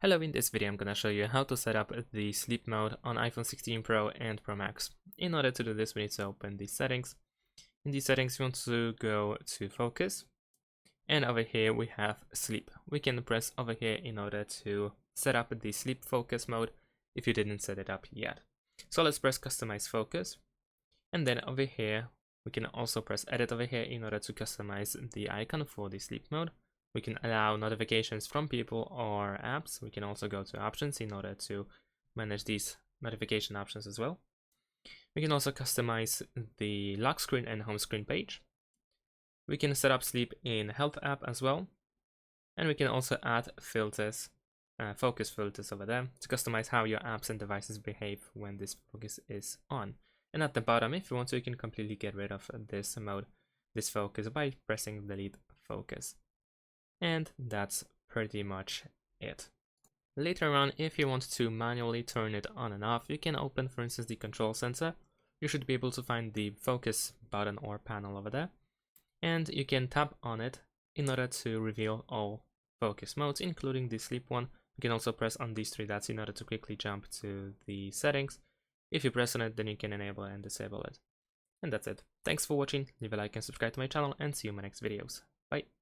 Hello, in this video I'm gonna show you how to set up the sleep mode on iPhone 16 Pro and Pro Max. In order to do this, we need to open the settings. In the settings, you want to go to focus, and over here we have sleep. We can press over here in order to set up the sleep focus mode if you didn't set it up yet. So let's press customize focus, and then over here we can also press edit over here in order to customize the icon for the sleep mode. We can allow notifications from people or apps. We can also go to options in order to manage these notification options as well. We can also customize the lock screen and home screen page. We can set up sleep in health app as well. And we can also add filters, focus filters over there to customize how your apps and devices behave when this focus is on. And at the bottom, if you want to, you can completely get rid of this mode, this focus, by pressing delete focus. And that's pretty much it. Later on, if you want to manually turn it on and off, you can open, for instance, the control center. You should be able to find the focus button or panel over there, and you can tap on it in order to reveal all focus modes, including the sleep one. You can also press on these three dots in order to quickly jump to the settings. If you press on it, then you can enable and disable it. And that's it. Thanks for watching, leave a like and subscribe to my channel, and see you in my next videos. Bye!